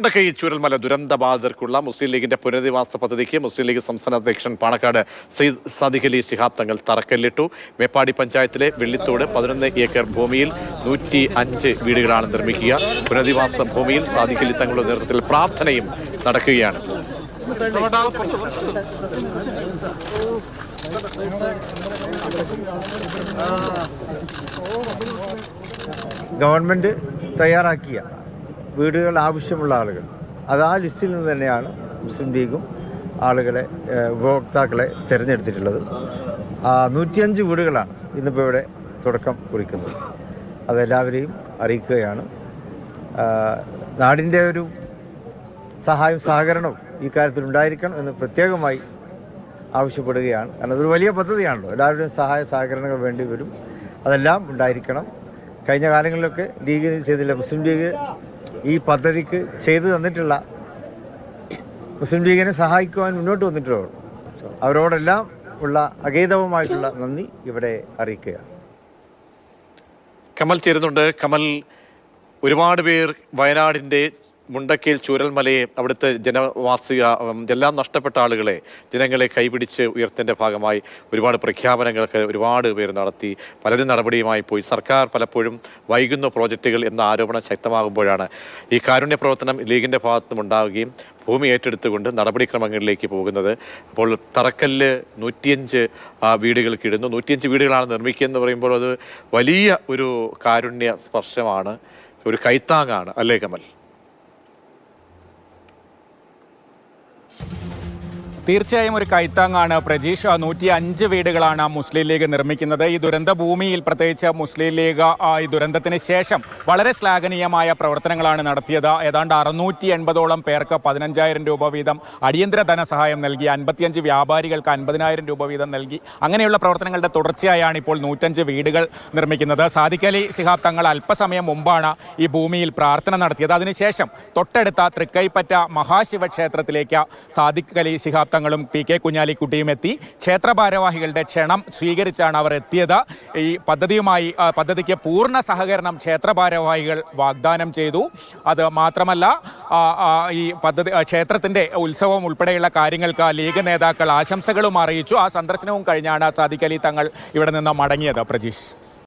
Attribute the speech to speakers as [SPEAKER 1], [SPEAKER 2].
[SPEAKER 1] മുണ്ടക്കൈ ചൂരൽമല ദുരന്തബാധിതർക്കുള്ള മുസ്ലിം ലീഗിന്റെ പുനരധിവാസ പദ്ധതിക്ക് മുസ്ലിം ലീഗ് സംസ്ഥാന അധ്യക്ഷൻ പാണക്കാട് സാദിഖ് അലി ശിഹാബ് തങ്ങൾ തറക്കല്ലിട്ടു. മേപ്പാടി പഞ്ചായത്തിലെ വെള്ളിത്തോട് 11 ഏക്കർ ഭൂമിയിൽ 105 വീടുകളാണ് നിർമ്മിക്കുക. പുനരധിവാസ ഭൂമിയിൽ സാദിഖ് അലി തങ്ങളുടെ നേതൃത്വത്തിൽ പ്രാർത്ഥനയും നടക്കുകയാണ്.
[SPEAKER 2] ഗവൺമെൻറ് തയ്യാറാക്കിയ വീടുകൾ ആവശ്യമുള്ള ആളുകൾ അത് ആ ലിസ്റ്റിൽ നിന്ന് തന്നെയാണ് മുസ്ലിം ലീഗും ആളുകളെ ഉപഭോക്താക്കളെ തിരഞ്ഞെടുത്തിട്ടുള്ളത്. 105 വീടുകളാണ് ഇന്നിപ്പോൾ ഇവിടെ തുടക്കം കുറിക്കുന്നത്. അതെല്ലാവരെയും അറിയിക്കുകയാണ്. നാടിൻ്റെ ഒരു സഹായവും സഹകരണവും ഈ കാര്യത്തിൽ ഉണ്ടായിരിക്കണം എന്ന് പ്രത്യേകമായി ആവശ്യപ്പെടുകയാണ്. കാരണം അതൊരു വലിയ പദ്ധതിയാണല്ലോ, എല്ലാവരുടെയും സഹായ സഹകരണങ്ങൾ വേണ്ടി വരും. അതെല്ലാം ഉണ്ടായിരിക്കണം. കഴിഞ്ഞ കാലങ്ങളിലൊക്കെ ലീഗ് ചെയ്തില്ല. മുസ്ലിം ലീഗ് ഈ പദ്ധതിക്ക് ചെയ്തു തന്നിട്ടുള്ള മുസ്ലിം ലീഗിനെ സഹായിക്കുവാൻ മുന്നോട്ട് വന്നിട്ടുള്ളവർ അവരോടെല്ലാം ഉള്ള അഗൈതവമായിട്ടുള്ള നന്ദി ഇവിടെ അറിയിക്കുകയാണ്.
[SPEAKER 1] കമൽ ചേരുന്നുണ്ട്. കമൽ, ഒരുപാട് പേർ വയനാടിൻ്റെ മുണ്ടക്കയിൽ ചൂരൽമലയെ അവിടുത്തെ എല്ലാം നഷ്ടപ്പെട്ട ആളുകളെ ജനങ്ങളെ കൈപിടിച്ച് ഉയർത്തതിൻ്റെ ഭാഗമായി ഒരുപാട് പ്രഖ്യാപനങ്ങളൊക്കെ ഒരുപാട് പേർ നടത്തി. പലരും നടപടിയുമായി പോയി. സർക്കാർ പലപ്പോഴും വൈകുന്ന പ്രോജക്റ്റുകൾ എന്ന ആരോപണം ശക്തമാകുമ്പോഴാണ് ഈ കാരുണ്യ പ്രവർത്തനം ലീഗിൻ്റെ ഭാഗത്തുനിന്നും ഉണ്ടാവുകയും ഭൂമി ഏറ്റെടുത്തുകൊണ്ട് നടപടിക്രമങ്ങളിലേക്ക് പോകുന്നത്. അപ്പോൾ തറക്കല്ല് 105 വീടുകൾക്ക് ഇടുന്നു. 105 വീടുകളാണ് നിർമ്മിക്കുക എന്ന് പറയുമ്പോൾ അത് വലിയ ഒരു കാരുണ്യ സ്പർശമാണ്, ഒരു കൈത്താങ്ങാണ് അല്ലേ കമൽ?
[SPEAKER 3] തീർച്ചയായും ഒരു കൈത്താങ്ങാണ് പ്രജീഷ്. 105 വീടുകളാണ് മുസ്ലിം ലീഗ് നിർമ്മിക്കുന്നത്. ഈ ദുരന്ത ഭൂമിയിൽ പ്രത്യേകിച്ച് മുസ്ലിം ലീഗ് ഈ ദുരന്തത്തിന് ശേഷം വളരെ ശ്ലാഘനീയമായ പ്രവർത്തനങ്ങളാണ് നടത്തിയത്. ഏതാണ്ട് 680ഓളം പേർക്ക് 15,000 രൂപ വീതം അടിയന്തര ധനസഹായം നൽകി. 55 വ്യാപാരികൾക്ക് 50,000 രൂപ വീതം നൽകി. അങ്ങനെയുള്ള പ്രവർത്തനങ്ങളുടെ തുടർച്ചയായാണ് ഇപ്പോൾ 105 വീടുകൾ നിർമ്മിക്കുന്നത്. സാദിഖ് അലി ശിഹാബ് തങ്ങൾ അല്പസമയം മുമ്പാണ് ഈ ഭൂമിയിൽ പ്രാർത്ഥന നടത്തിയത്. അതിനുശേഷം തൊട്ടടുത്ത തൃക്കൈപ്പറ്റ മഹാശിവക്ഷേത്രത്തിലേക്ക് സാദിഖ് അലി ശിഹാബ് തങ്ങളും പി കെ കുഞ്ഞാലിക്കുട്ടിയും എത്തി. ക്ഷേത്ര ഭാരവാഹികളുടെ ക്ഷണം സ്വീകരിച്ചാണ് അവർ എത്തിയത്. ഈ പദ്ധതിക്ക് പൂർണ്ണ സഹകരണം ക്ഷേത്ര ഭാരവാഹികൾ വാഗ്ദാനം ചെയ്തു. അത് മാത്രമല്ല, ഈ പദ്ധതി ക്ഷേത്രത്തിൻ്റെ ഉത്സവം ഉൾപ്പെടെയുള്ള കാര്യങ്ങൾക്ക് ലീഗ് നേതാക്കൾ ആശംസകളും അറിയിച്ചു. ആ സന്ദർശനവും കഴിഞ്ഞാണ് സാദിഖ് അലി തങ്ങൾ ഇവിടെ നിന്ന് മടങ്ങിയത്. പ്രജീഷ്.